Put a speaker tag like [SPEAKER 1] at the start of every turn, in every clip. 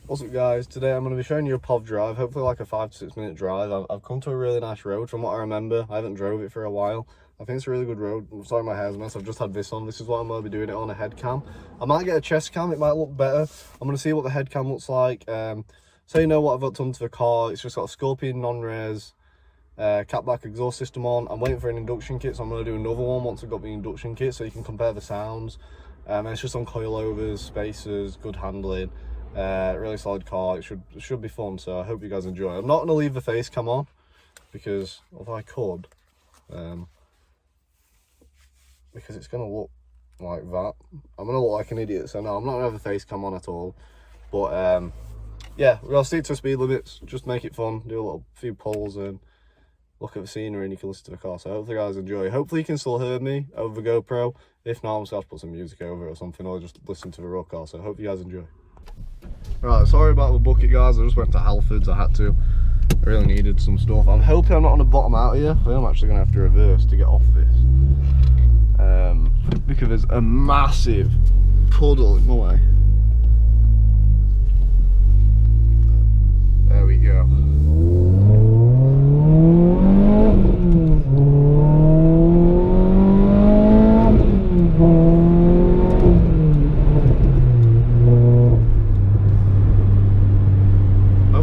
[SPEAKER 1] What's up guys, today I'm going to be showing you a POV drive, hopefully like a 5 to 6 minute drive. I've come to a really nice road from what I remember. I haven't drove it for a while. I think it's a really good road. I'm sorry my hair's a mess, I've just had this on. This is what I'm going to be doing it on, a head cam. I might get a chest cam, it might look better. I'm going to see what the head cam looks like. So you know what I've got done to the car. It's just got a Scorpion non-res cat black exhaust system on. I'm waiting for an induction kit, so I'm going to do another one once I've got the induction kit so you can compare the sounds. And it's just on coilovers, spacers, good handling. Really solid car. It should be fun, so I hope you guys enjoy. I'm not going to leave the face cam on because although I could, because it's going to look like that. I'm going to look like an idiot, so no, I'm not going to have the face cam on at all. But yeah, we'll stick to speed limits, just make it fun, do a few pulls and look at the scenery, and you can listen to the car. So hopefully you guys enjoy. Hopefully you can still hear me over the GoPro. If not, I'm just going to have to put some music over it or something, or just listen to the raw car. So I hope you guys enjoy. Right, sorry about the bucket guys, I just went to Halfords, I had to. I really needed some stuff. I'm hoping I'm not on the bottom out here. I am actually going to have to reverse to get off this. Because there's a massive puddle in my way. There we go.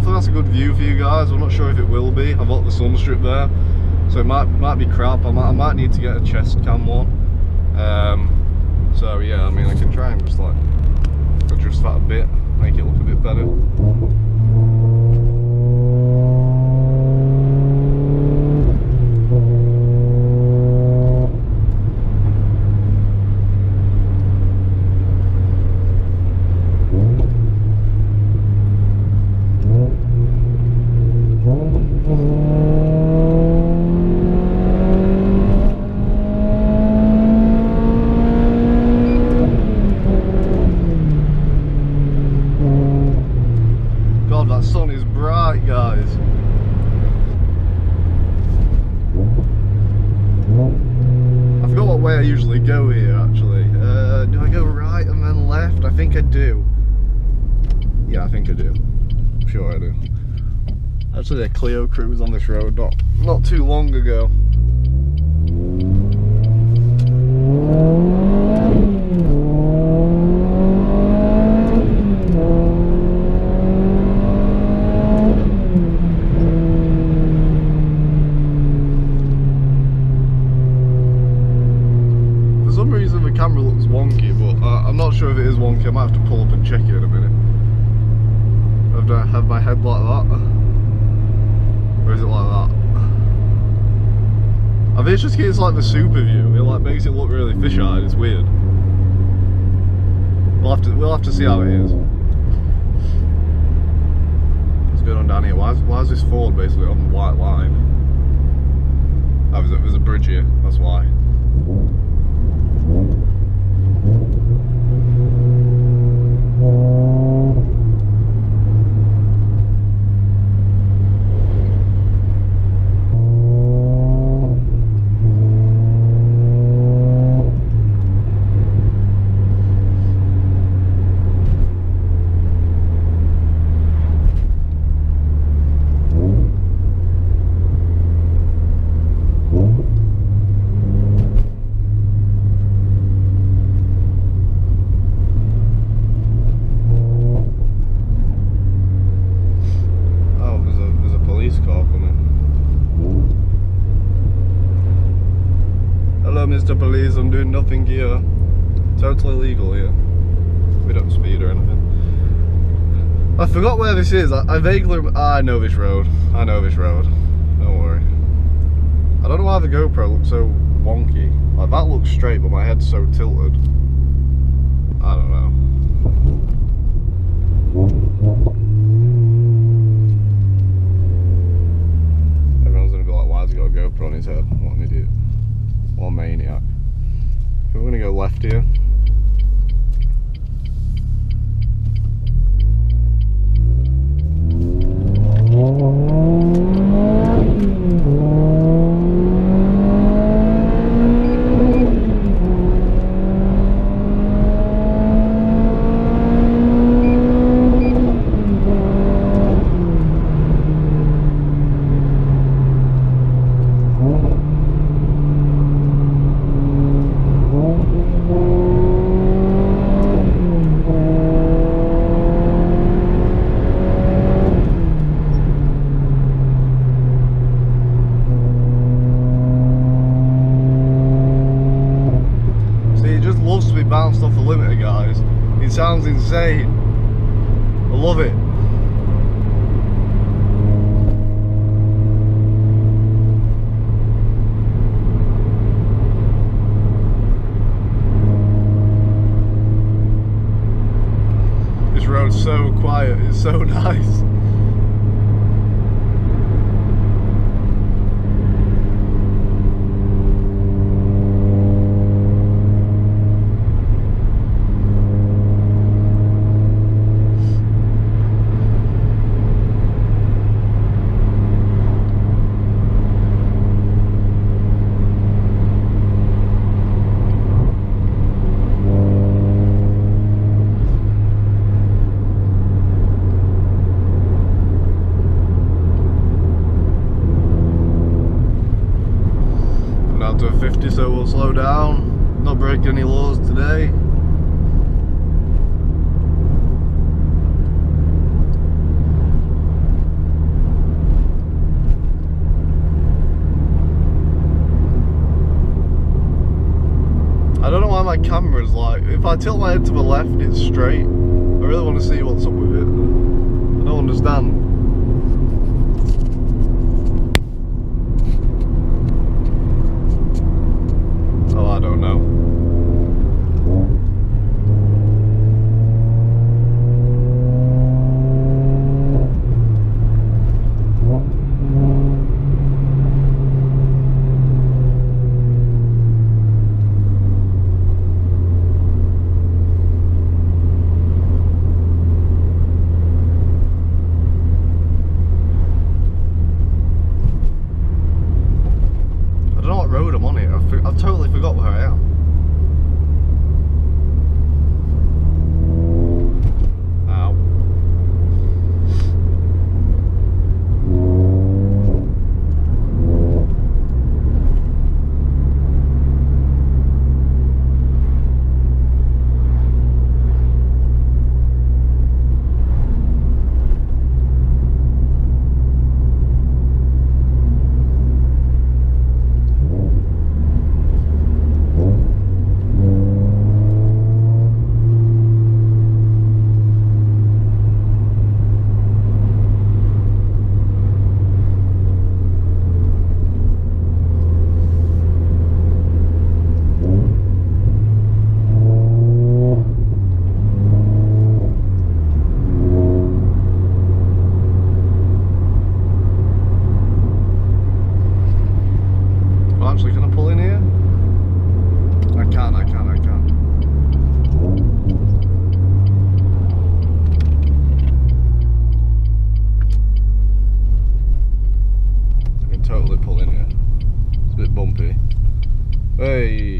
[SPEAKER 1] That's a good view for you guys. I'm not sure if it will be. I've got the sun strip there, so it might be crap. I might need to get a chest cam one. So yeah, I mean I can try and just like adjust that a bit, make it look a bit better. That sun is bright, guys. I forgot what way I usually go here, actually. Do I go right and then left? I think I do. Yeah, I think I do. I'm sure I do. Actually, a Clio cruise on this road not too long ago. For some reason the camera looks wonky, but I'm not sure if it is wonky. I might have to pull up and check it in a minute. Do I have my head like that? Or is it like that? I think it's just it's like the super view. It like makes it look really fish-eyed. It's weird. We'll have to see how it is. What's going on down here? Why is this Ford basically on the white line? Oh, there's a bridge here. That's why. Mr. Police, I'm doing nothing here. Totally legal here. We don't speed or anything. I forgot where this is. I vaguely... I know this road. I know this road. Don't worry. I don't know why the GoPro looks so wonky. Like that looks straight, but my head's so tilted. I don't know. Everyone's gonna be like, why's he got a GoPro on his head? What an idiot. What a maniac. We're gonna go left here. insane. I love it. This road's so quiet, it's so nice. To a 50, so we'll slow down, not break any laws today. I don't know why my camera's like, if I tilt my head to the left it's straight. I really want to see what's up with it. I don't understand. I don't know. I don't know what road I'm on here. I've totally forgot where I am. Actually, can I pull in here? I can. I can totally pull in here. It's a bit bumpy. Hey.